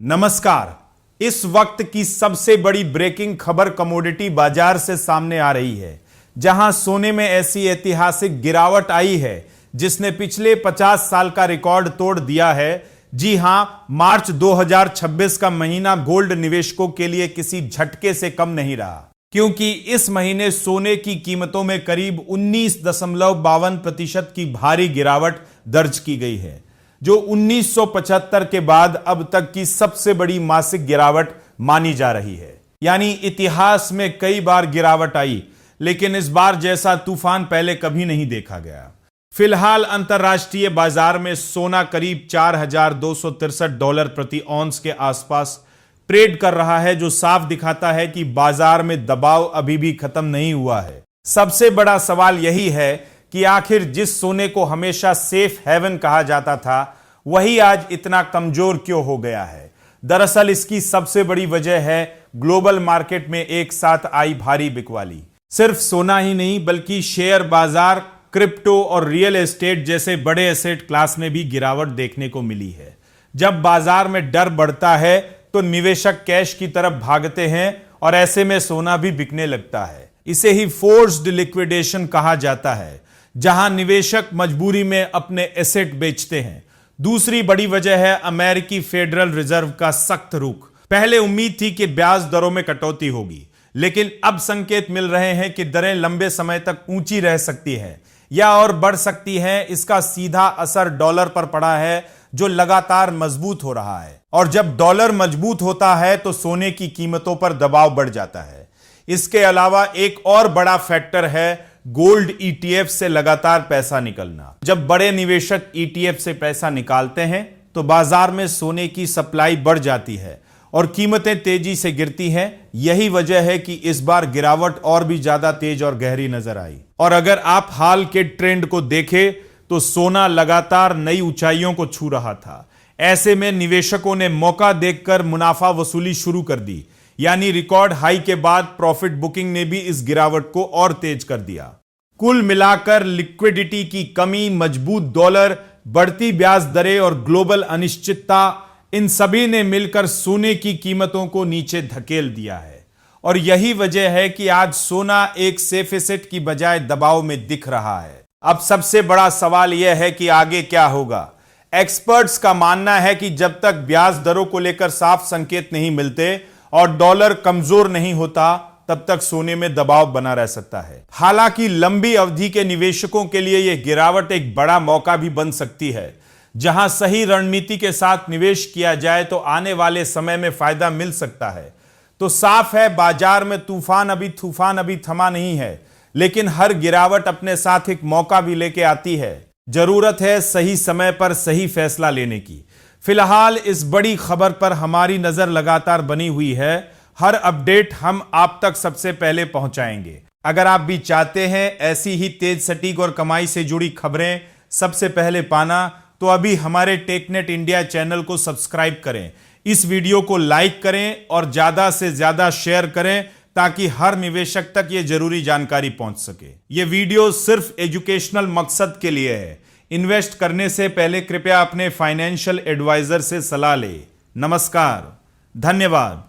नमस्कार। इस वक्त की सबसे बड़ी ब्रेकिंग खबर कमोडिटी बाजार से सामने आ रही है, जहां सोने में ऐसी ऐतिहासिक गिरावट आई है जिसने पिछले 50 साल का रिकॉर्ड तोड़ दिया है। जी हां, मार्च 2026 का महीना गोल्ड निवेशकों के लिए किसी झटके से कम नहीं रहा, क्योंकि इस महीने सोने की कीमतों में करीब 19.52% की भारी गिरावट दर्ज की गई है, जो 1975 के बाद अब तक की सबसे बड़ी मासिक गिरावट मानी जा रही है। यानी इतिहास में कई बार गिरावट आई, लेकिन इस बार जैसा तूफान पहले कभी नहीं देखा गया। फिलहाल अंतर्राष्ट्रीय बाजार में सोना करीब $4,263 प्रति औंस के आसपास ट्रेड कर रहा है, जो साफ दिखाता है कि बाजार में दबाव अभी भी खत्म नहीं हुआ है। सबसे बड़ा सवाल यही है कि आखिर जिस सोने को हमेशा सेफ हेवन कहा जाता था, वही आज इतना कमजोर क्यों हो गया है। दरअसल इसकी सबसे बड़ी वजह है ग्लोबल मार्केट में एक साथ आई भारी बिकवाली। सिर्फ सोना ही नहीं, बल्कि शेयर बाजार, क्रिप्टो और रियल एस्टेट जैसे बड़े एसेट क्लास में भी गिरावट देखने को मिली है। जब बाजार में डर बढ़ता है तो निवेशक कैश की तरफ भागते हैं और ऐसे में सोना भी बिकने लगता है। इसे ही फोर्स्ड लिक्विडेशन कहा जाता है, जहां निवेशक मजबूरी में अपने एसेट बेचते हैं। दूसरी बड़ी वजह है अमेरिकी फेडरल रिजर्व का सख्त रुख। पहले उम्मीद थी कि ब्याज दरों में कटौती होगी, लेकिन अब संकेत मिल रहे हैं कि दरें लंबे समय तक ऊंची रह सकती हैं या और बढ़ सकती हैं। इसका सीधा असर डॉलर पर पड़ा है, जो लगातार मजबूत हो रहा है। और जब डॉलर मजबूत होता है तो सोने की कीमतों पर दबाव बढ़ जाता है। इसके अलावा एक और बड़ा फैक्टर है गोल्ड ईटीएफ से लगातार पैसा निकलना। जब बड़े निवेशक ईटीएफ से पैसा निकालते हैं तो बाजार में सोने की सप्लाई बढ़ जाती है और कीमतें तेजी से गिरती हैं। यही वजह है कि इस बार गिरावट और भी ज्यादा तेज और गहरी नजर आई। और अगर आप हाल के ट्रेंड को देखें तो सोना लगातार नई ऊंचाइयों को छू रहा था। ऐसे में निवेशकों ने मौका देखकर मुनाफा वसूली शुरू कर दी। यानी रिकॉर्ड हाई के बाद प्रॉफिट बुकिंग ने भी इस गिरावट को और तेज कर दिया। कुल मिलाकर लिक्विडिटी की कमी, मजबूत डॉलर, बढ़ती ब्याज दरें और ग्लोबल अनिश्चितता, इन सभी ने मिलकर सोने की कीमतों को नीचे धकेल दिया है। और यही वजह है कि आज सोना एक सेफ एसेट की बजाय दबाव में दिख रहा है। अब सबसे बड़ा सवाल यह है कि आगे क्या होगा। एक्सपर्ट्स का मानना है कि जब तक ब्याज दरों को लेकर साफ संकेत नहीं मिलते और डॉलर कमजोर नहीं होता, तब तक सोने में दबाव बना रह सकता है। हालांकि लंबी अवधि के निवेशकों के लिए यह गिरावट एक बड़ा मौका भी बन सकती है। जहां सही रणनीति के साथ निवेश किया जाए तो आने वाले समय में फायदा मिल सकता है। तो साफ है, बाजार में तूफान अभी थमा नहीं है, लेकिन हर गिरावट अपने साथ एक मौका भी लेके आती है। जरूरत है सही समय पर सही फैसला लेने की। फिलहाल इस बड़ी खबर पर हमारी नजर लगातार बनी हुई है। हर अपडेट हम आप तक सबसे पहले पहुंचाएंगे। अगर आप भी चाहते हैं ऐसी ही तेज, सटीक और कमाई से जुड़ी खबरें सबसे पहले पाना, तो अभी हमारे टेकनेट इंडिया चैनल को सब्सक्राइब करें, इस वीडियो को लाइक करें और ज्यादा से ज्यादा शेयर करें, ताकि हर निवेशक तक यह जरूरी जानकारी पहुंच सके। यह वीडियो सिर्फ एजुकेशनल मकसद के लिए है। इन्वेस्ट करने से पहले कृपया अपने फाइनेंशियल एडवाइजर से सलाह लें। नमस्कार, धन्यवाद।